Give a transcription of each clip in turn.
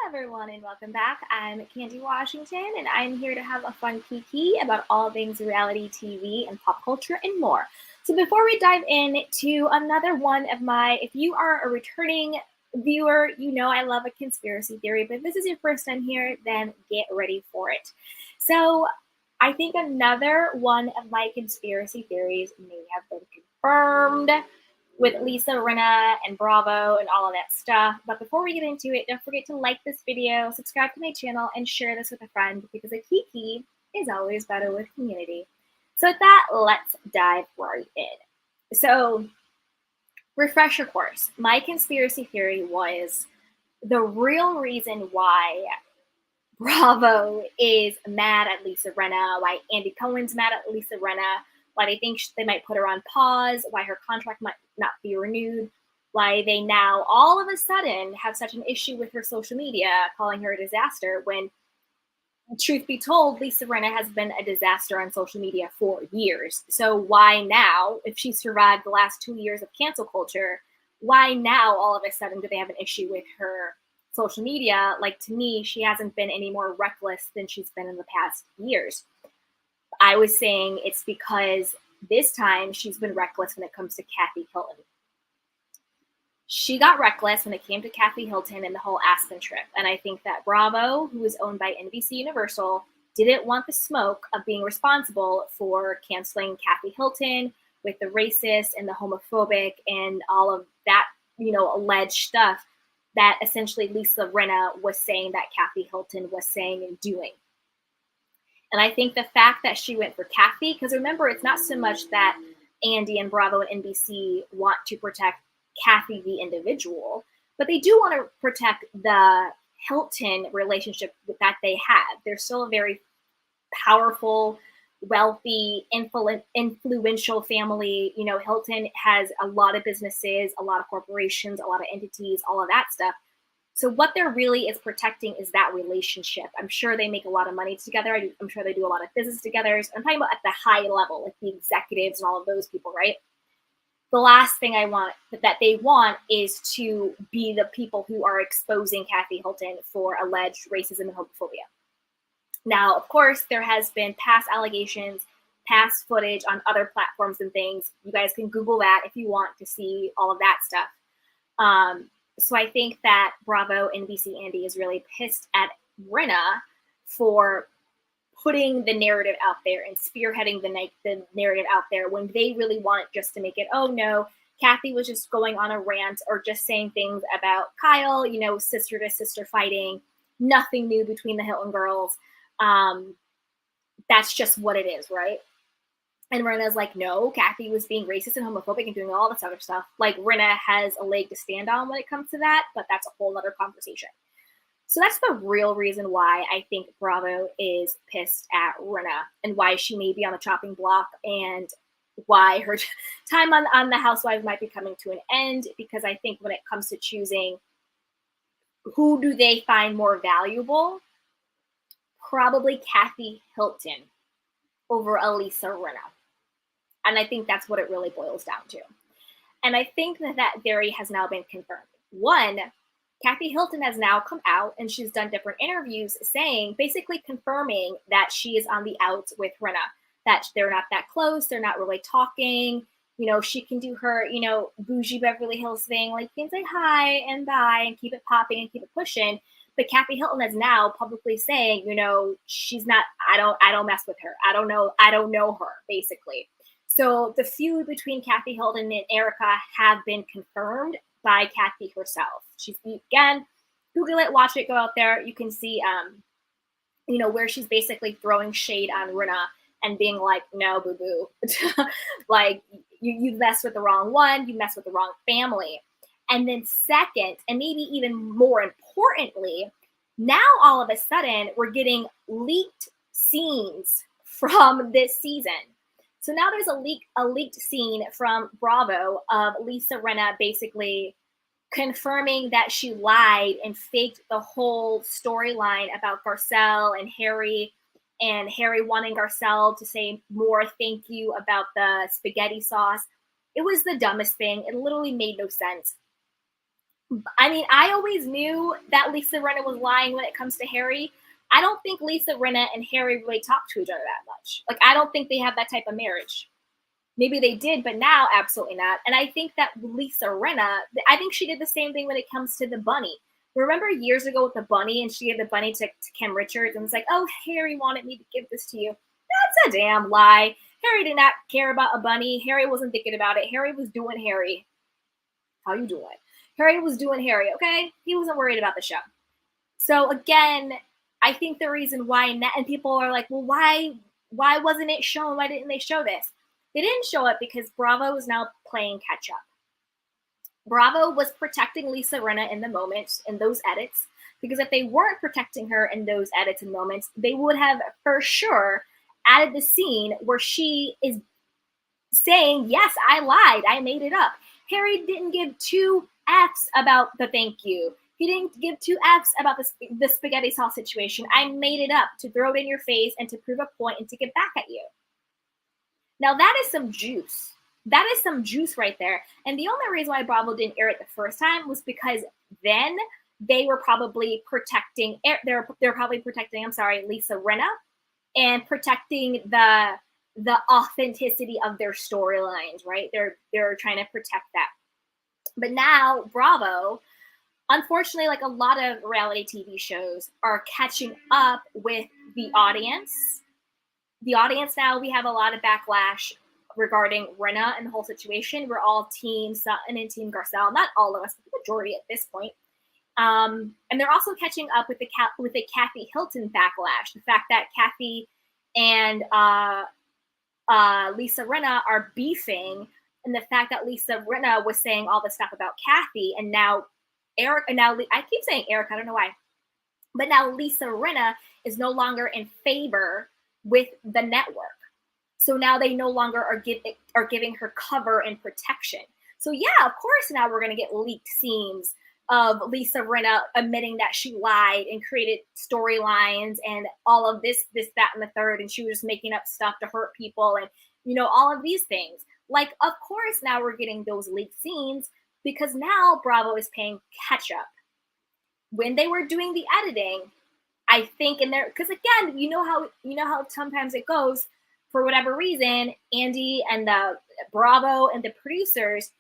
everyone, and welcome back. I'm Candy Washington, and I'm here to have a fun kiki about all things reality TV and pop culture and more. So before we dive into another one of if you are a returning viewer, you know I love a conspiracy theory, but if this is your first time here, then get ready for it. So I think another one of my conspiracy theories may have been confirmed with Lisa, Rinna, and Bravo, and all of that stuff. But before we get into it, don't forget to like this video, subscribe to my channel, and share this with a friend because a kiki is always better with community. So with that, let's dive right in. So, refresher course. My conspiracy theory was the real reason why Bravo is mad at Lisa Rinna, why Andy Cohen's mad at Lisa Rinna, why they think they might put her on pause, why her contract might not be renewed, why they now all of a sudden have such an issue with her social media, calling her a disaster, when, truth be told, Lisa Rinna has been a disaster on social media for years. So why now, if she survived the last 2 years of cancel culture, why now all of a sudden do they have an issue with her social media? Like, to me, she hasn't been any more reckless than she's been in the past years. I was saying it's because this time she's been reckless when it comes to Kathy Hilton. She got reckless when it came to Kathy Hilton and the whole Aspen trip. And I think that Bravo, who is owned by NBC Universal, didn't want the smoke of being responsible for canceling Kathy Hilton with the racist and the homophobic and all of that, alleged stuff that essentially Lisa Rinna was saying that Kathy Hilton was saying and doing. And I think the fact that she went for Kathy, because remember, it's not so much that Andy and Bravo and NBC want to protect Kathy the individual, but they do want to protect the Hilton relationship that they have. They're still a very powerful, wealthy, influential family. Hilton has a lot of businesses, a lot of corporations, a lot of entities, all of that stuff. So what they're really is protecting is that relationship. I'm sure they make a lot of money together. I'm sure they do a lot of business together. So I'm talking about at the high level, like the executives and all of those people, right? The last thing that they want is to be the people who are exposing Kathy Hilton for alleged racism and homophobia. Now, of course, there has been past allegations, past footage on other platforms and things. You guys can Google that if you want to see all of that stuff. So I think that Bravo, NBC, Andy is really pissed at Rinna for putting the narrative out there and spearheading the narrative out there when they really want just to make it, oh no, Kathy was just going on a rant or just saying things about Kyle, sister to sister fighting, nothing new between the Hilton girls. That's just what it is, right? And Rinna's like, no, Kathy was being racist and homophobic and doing all this other stuff. Like, Rinna has a leg to stand on when it comes to that, but that's a whole other conversation. So that's the real reason why I think Bravo is pissed at Rinna and why she may be on the chopping block and why her time on the Housewives might be coming to an end, because I think when it comes to choosing who do they find more valuable, probably Kathy Hilton over Lisa Rinna. And I think that's what it really boils down to. And I think that theory has now been confirmed. One, Kathy Hilton has now come out and she's done different interviews basically confirming that she is on the outs with Rinna, that they're not that close, they're not really talking. She can do her, bougie Beverly Hills thing, like you can say hi and bye and keep it popping and keep it pushing. But Kathy Hilton is now publicly saying, she's not, I don't mess with her. I don't know her, basically. So the feud between Kathy Hilton and Erica have been confirmed by Kathy herself. She's, again, Google it, watch it, go out there. You can see, where she's basically throwing shade on Rinna and being like, no, boo-boo. Like, you messed with the wrong one. You messed with the wrong family. And then second, and maybe even more importantly, now all of a sudden we're getting leaked scenes from this season. So now there's a leaked scene from Bravo of Lisa Rinna basically confirming that she lied and faked the whole storyline about Garcelle and Harry wanting Garcelle to say more thank you about the spaghetti sauce. It was the dumbest thing. It literally made no sense. I mean, I always knew that Lisa Rinna was lying when it comes to Harry. I don't think Lisa Rinna and Harry really talk to each other that much. Like, I don't think they have that type of marriage. Maybe they did, but now absolutely not. And I think that Lisa Rinna, I think she did the same thing when it comes to the bunny. Remember years ago with the bunny, and she gave the bunny to Kim Richards and was like, "Oh, Harry wanted me to give this to you." That's a damn lie. Harry did not care about a bunny. Harry wasn't thinking about it. Harry was doing Harry. How you doing? Harry was doing Harry, okay? He wasn't worried about the show. So again, I think the reason why, and people are like, well, why wasn't it shown? Why didn't they show this? They didn't show it because Bravo is now playing catch up. Bravo was protecting Lisa Rinna in the moments in those edits, because if they weren't protecting her in those edits and moments, they would have for sure added the scene where she is saying, yes, I lied, I made it up. Harry didn't give two F's about the thank you. He didn't give two F's about the spaghetti sauce situation. I made it up to throw it in your face and to prove a point and to get back at you. Now that is some juice. That is some juice right there. And the only reason why Bravo didn't air it the first time was because then they were probably protecting, they're probably protecting, Lisa Rinna, and protecting the authenticity of their storylines, right? They're trying to protect that. But now Bravo, unfortunately, like a lot of reality TV shows, are catching up with the audience. The audience now, we have a lot of backlash regarding Rinna and the whole situation. We're all Team Sutton and Team Garcelle. Not all of us, but the majority at this point. And they're also catching up with the Kathy Hilton backlash. The fact that Kathy and Lisa Rinna are beefing, and the fact that Lisa Rinna was saying all this stuff about Kathy, and now Eric, and now I keep saying Eric, I don't know why, but now Lisa Rinna is no longer in favor with the network. So now they no longer are giving her cover and protection. So yeah, of course now we're going to get leaked scenes of Lisa Rinna admitting that she lied and created storylines and all of this, that, and the third, and she was just making up stuff to hurt people and, all of these things. Like, of course now we're getting those leaked scenes because now Bravo is paying catch up. When they were doing the editing, I think because again, you know how sometimes it goes. For whatever reason, Andy and the Bravo and the producers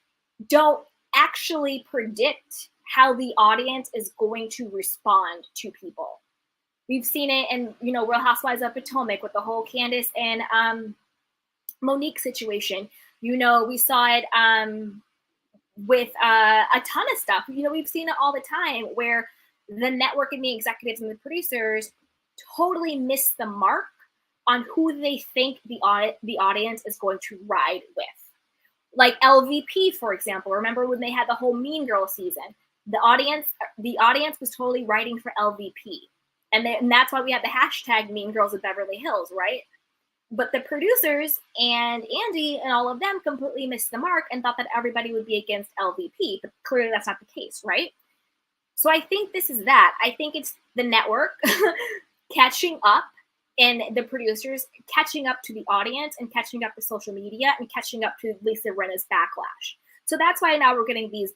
don't actually predict how the audience is going to respond to people. We've seen it in, Real Housewives of Potomac with the whole Candace and Monique situation. We saw it with a ton of stuff. We've seen it all the time where the network and the executives and the producers totally miss the mark on who they think the audience is going to ride with. Like LVP, for example. Remember when they had the whole Mean Girl season? The audience was totally riding for LVP. And that's why we had the hashtag Mean Girls of Beverly Hills, right? But the producers and Andy and all of them completely missed the mark and thought that everybody would be against LVP. But clearly that's not the case, right? So I think this is that. I think it's the network catching up and the producers catching up to the audience and catching up to social media and catching up to Lisa Rinna's backlash. So that's why now we're getting these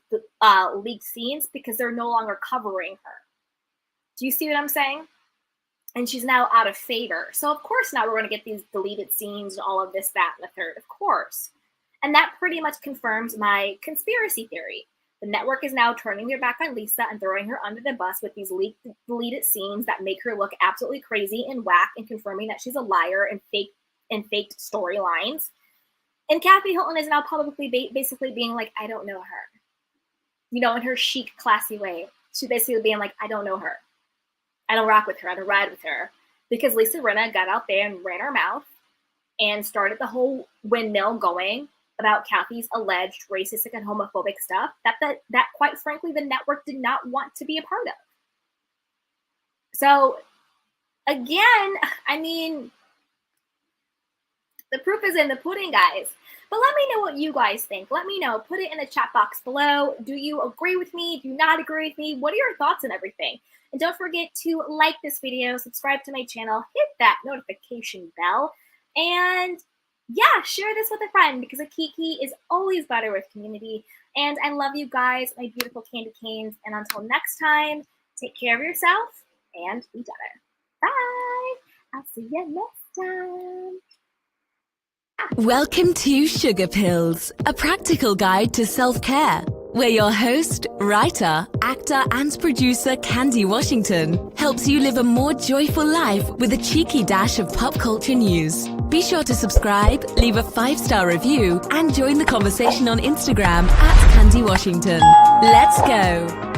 leaked scenes, because they're no longer covering her. Do you see what I'm saying? And she's now out of favor. So of course now we're going to get these deleted scenes and all of this, that, and the third, of course. And that pretty much confirms my conspiracy theory. The network is now turning their back on Lisa and throwing her under the bus with these leaked, deleted scenes that make her look absolutely crazy and whack, and confirming that she's a liar and faked storylines. And Kathy Hilton is now publicly basically being like, I don't know her. In her chic, classy way. She's basically being like, I don't know her. I don't rock with her. I don't ride with her. Because Lisa Rinna got out there and ran her mouth and started the whole windmill going about Kathy's alleged racist and homophobic stuff that quite frankly the network did not want to be a part of. So again, I mean, the proof is in the pudding, guys. But let me know what you guys think. Let me know. Put it in the chat box below. Do you agree with me? Do you not agree with me? What are your thoughts on everything? And don't forget to like this video, subscribe to my channel, hit that notification bell, and yeah, share this with a friend, because a Kiki is always better with community. And I love you guys, my beautiful candy canes. And until next time, take care of yourself and each other. Bye. I'll see you next time. Welcome to Sugar Pills, a practical guide to self-care, where your host, writer, actor and producer Candy Washington helps you live a more joyful life with a cheeky dash of pop culture news. Be sure to subscribe, leave a 5-star review and join the conversation on Instagram @Candy Washington. Let's go!